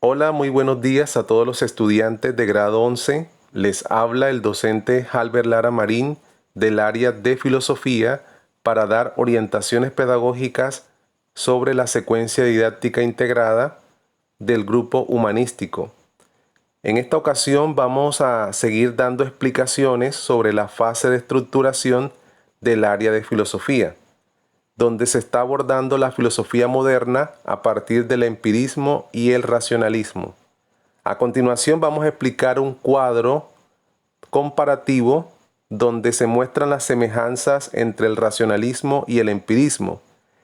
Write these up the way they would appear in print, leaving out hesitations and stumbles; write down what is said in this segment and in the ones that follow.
Hola, muy buenos días a todos los estudiantes de grado 11. Les habla el docente Halber Lara Marín del área de filosofía para dar orientaciones pedagógicas sobre la secuencia didáctica integrada del grupo humanístico. En esta ocasión vamos a seguir dando explicaciones sobre la fase de estructuración del área de filosofía, donde se está abordando la filosofía moderna a partir del empirismo y el racionalismo. A continuación vamos a explicar un cuadro comparativo donde se muestran las semejanzas entre el racionalismo y el empirismo.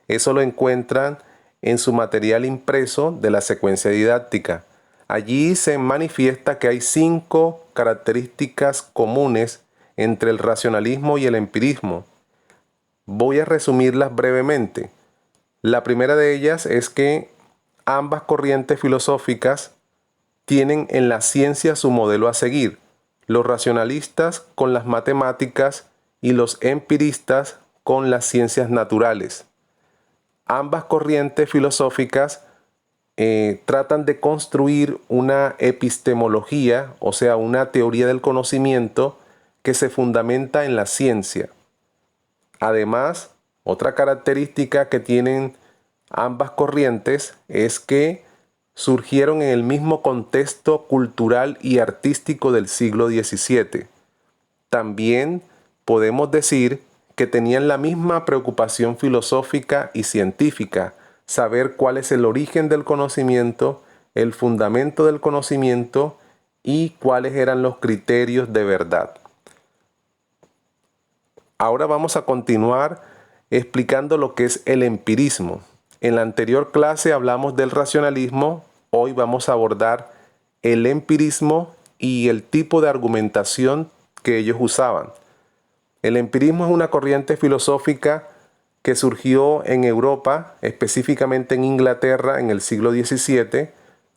Eso lo encuentran en su material impreso de la secuencia didáctica. Allí se manifiesta que hay 5 características comunes entre el racionalismo y el empirismo. Voy a resumirlas brevemente. La primera de ellas es que ambas corrientes filosóficas tienen en la ciencia su modelo a seguir, los racionalistas con las matemáticas y los empiristas con las ciencias naturales. Ambas corrientes filosóficas tratan de construir una epistemología, o sea, una teoría del conocimiento que se fundamenta en la ciencia. Además, otra característica que tienen ambas corrientes es que surgieron en el mismo contexto cultural y artístico del siglo XVII. También podemos decir que tenían la misma preocupación filosófica y científica, saber cuál es el origen del conocimiento, el fundamento del conocimiento y cuáles eran los criterios de verdad. Ahora vamos a continuar explicando lo que es el empirismo. En la anterior clase hablamos del racionalismo, hoy vamos a abordar el empirismo y el tipo de argumentación que ellos usaban. El empirismo es una corriente filosófica que surgió en Europa, específicamente en Inglaterra en el siglo XVII,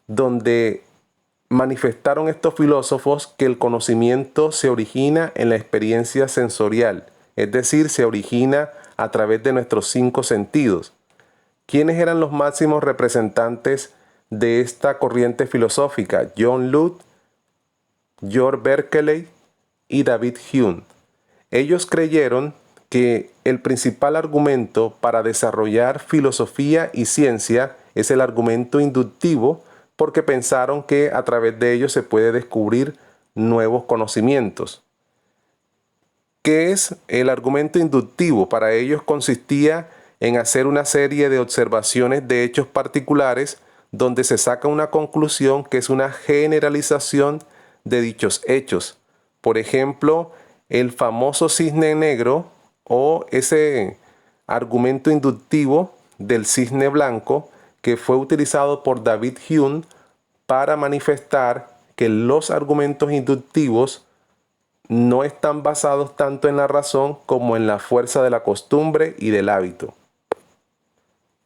donde manifestaron estos filósofos que el conocimiento se origina en la experiencia sensorial, es decir, se origina a través de nuestros 5 sentidos. ¿Quiénes eran los máximos representantes de esta corriente filosófica? John Locke, George Berkeley y David Hume. Ellos creyeron que el principal argumento para desarrollar filosofía y ciencia es el argumento inductivo, porque pensaron que a través de ello se puede descubrir nuevos conocimientos. ¿Qué es el argumento inductivo? Para ellos consistía en hacer una serie de observaciones de hechos particulares donde se saca una conclusión que es una generalización de dichos hechos. Por ejemplo, el famoso cisne negro o ese argumento inductivo del cisne blanco que fue utilizado por David Hume para manifestar que los argumentos inductivos no están basados tanto en la razón como en la fuerza de la costumbre y del hábito.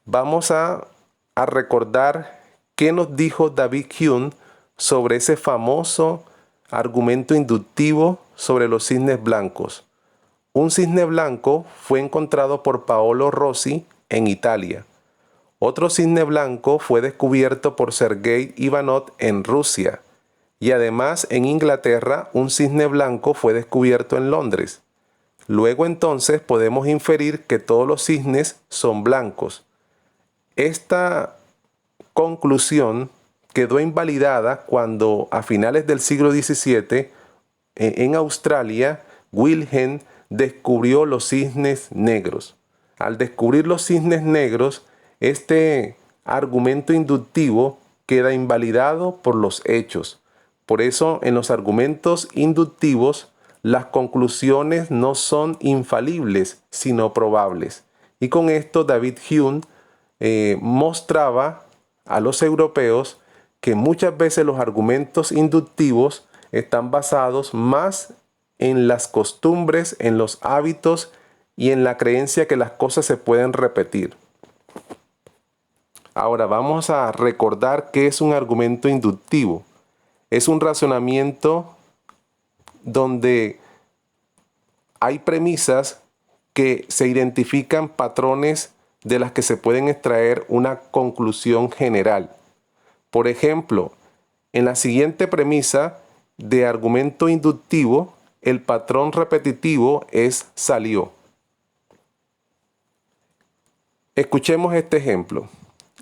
Vamos a recordar qué nos dijo David Hume sobre ese famoso argumento inductivo sobre los cisnes blancos. Un cisne blanco fue encontrado por Paolo Rossi en Italia. Otro cisne blanco fue descubierto por Sergei Ivanov en Rusia. Y además en Inglaterra un cisne blanco fue descubierto en Londres. Luego entonces podemos inferir que todos los cisnes son blancos. Esta conclusión quedó invalidada cuando a finales del siglo XVII en Australia Wilhelm descubrió los cisnes negros. Al descubrir los cisnes negros, este argumento inductivo queda invalidado por los hechos. Por eso, en los argumentos inductivos, las conclusiones no son infalibles, sino probables. Y con esto David Hume mostraba a los europeos que muchas veces los argumentos inductivos están basados más en las costumbres, en los hábitos y en la creencia que las cosas se pueden repetir. Ahora vamos a recordar qué es un argumento inductivo. Es un razonamiento donde hay premisas que se identifican patrones de las que se pueden extraer una conclusión general. Por ejemplo, en la siguiente premisa de argumento inductivo, el patrón repetitivo es salió. Escuchemos este ejemplo.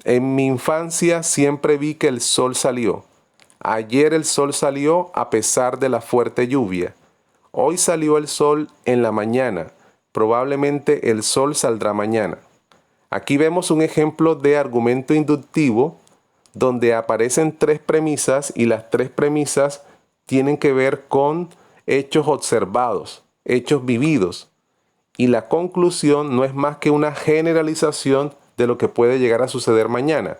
En mi infancia siempre vi que el sol salió. Ayer el sol salió a pesar de la fuerte lluvia. Hoy salió el sol en la mañana. Probablemente el sol saldrá mañana. Aquí vemos un ejemplo de argumento inductivo donde aparecen tres premisas y las tres premisas tienen que ver con hechos observados, hechos vividos. Y la conclusión no es más que una generalización de lo que puede llegar a suceder mañana.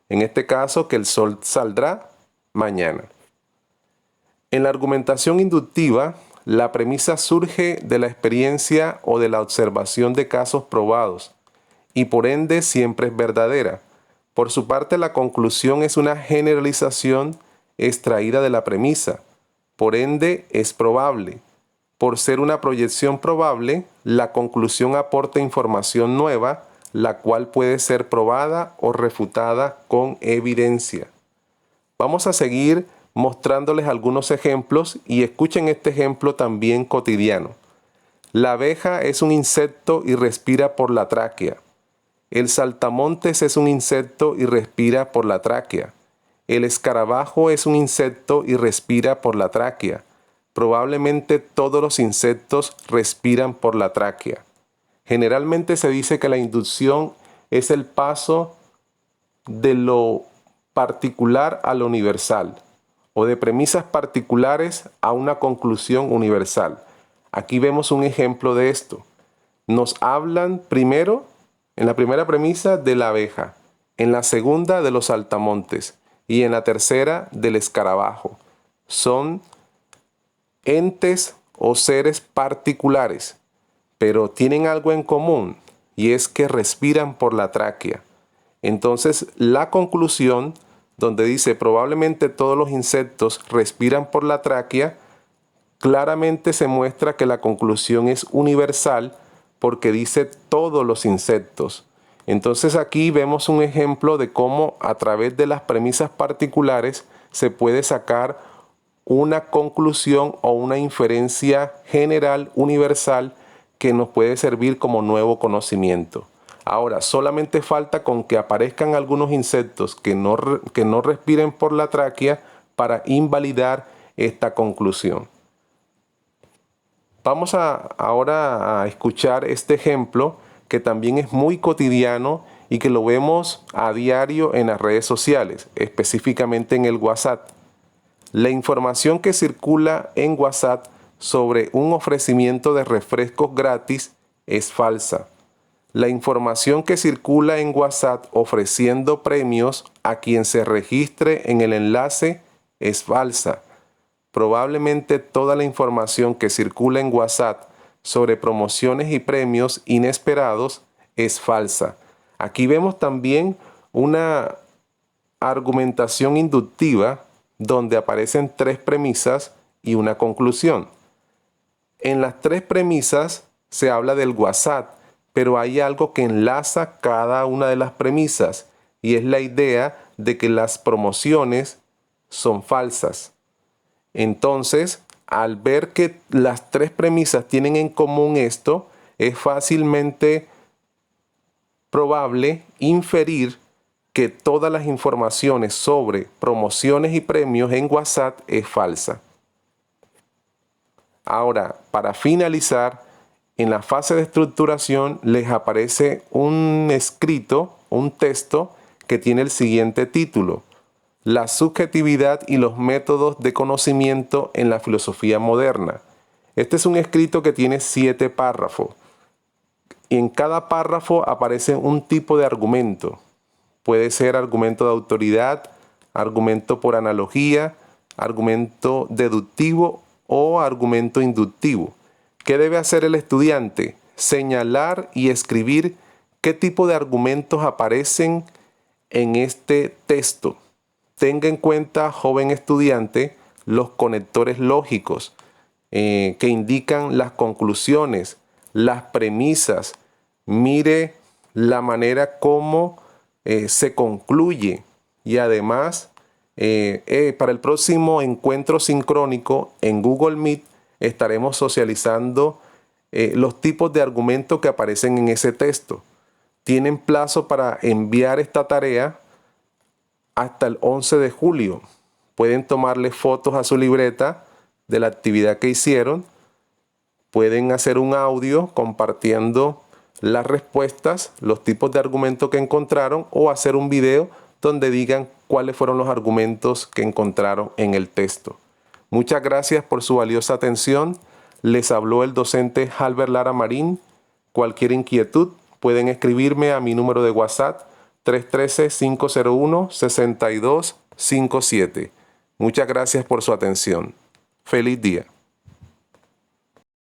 En este caso, que el sol saldrá mañana. En la argumentación inductiva, la premisa surge de la experiencia o de la observación de casos probados y por ende siempre es verdadera. Por su parte, la conclusión es una generalización extraída de la premisa, por ende es probable. Por ser una proyección probable, la conclusión aporta información nueva, la cual puede ser probada o refutada con evidencia. Vamos a seguir mostrándoles algunos ejemplos y escuchen este ejemplo también cotidiano. La abeja es un insecto y respira por la tráquea. El saltamontes es un insecto y respira por la tráquea. El escarabajo es un insecto y respira por la tráquea. Probablemente todos los insectos respiran por la tráquea. Generalmente se dice que la inducción es el paso de lo particular a lo universal, o de premisas particulares a una conclusión universal. Aquí vemos un ejemplo de esto. Nos hablan primero, en la primera premisa, de la abeja, en la segunda de los saltamontes y en la tercera del escarabajo. Son entes o seres particulares, pero tienen algo en común y es que respiran por la tráquea. Entonces, la conclusión, donde dice probablemente todos los insectos respiran por la tráquea, claramente se muestra que la conclusión es universal porque dice todos los insectos. Entonces aquí vemos un ejemplo de cómo a través de las premisas particulares se puede sacar una conclusión o una inferencia general universal que nos puede servir como nuevo conocimiento. Ahora, solamente falta con que aparezcan algunos insectos que no respiren por la tráquea para invalidar esta conclusión. Vamos ahora a escuchar este ejemplo que también es muy cotidiano y que lo vemos a diario en las redes sociales, específicamente en el WhatsApp. La información que circula en WhatsApp sobre un ofrecimiento de refrescos gratis es falsa. La información que circula en WhatsApp ofreciendo premios a quien se registre en el enlace es falsa. Probablemente toda la información que circula en WhatsApp sobre promociones y premios inesperados es falsa. Aquí vemos también una argumentación inductiva donde aparecen tres premisas y una conclusión. En las tres premisas se habla del WhatsApp, pero hay algo que enlaza cada una de las premisas y es la idea de que las promociones son falsas. Entonces, al ver que las tres premisas tienen en común esto, es fácilmente probable inferir que todas las informaciones sobre promociones y premios en WhatsApp es falsa. Ahora, para finalizar, en la fase de estructuración les aparece un escrito, un texto que tiene el siguiente título: La subjetividad y los métodos de conocimiento en la filosofía moderna. Este es un escrito que tiene 7 párrafos. Y en cada párrafo aparece un tipo de argumento. Puede ser argumento de autoridad, argumento por analogía, argumento deductivo o argumento inductivo. ¿Qué debe hacer el estudiante? Señalar y escribir qué tipo de argumentos aparecen en este texto. Tenga en cuenta, joven estudiante, los conectores lógicos que indican las conclusiones, las premisas. Mire la manera como se concluye y además Para el próximo encuentro sincrónico en Google Meet estaremos socializando los tipos de argumentos que aparecen en ese texto. Tienen plazo para enviar esta tarea hasta el 11 de julio. Pueden tomarle fotos a su libreta de la actividad que hicieron. Pueden hacer un audio compartiendo las respuestas, los tipos de argumentos que encontraron, o hacer un video donde digan cuáles fueron los argumentos que encontraron en el texto. Muchas gracias por su valiosa atención. Les habló el docente Halber Lara Marín. Cualquier inquietud pueden escribirme a mi número de WhatsApp 313-501-6257. Muchas gracias por su atención. Feliz día.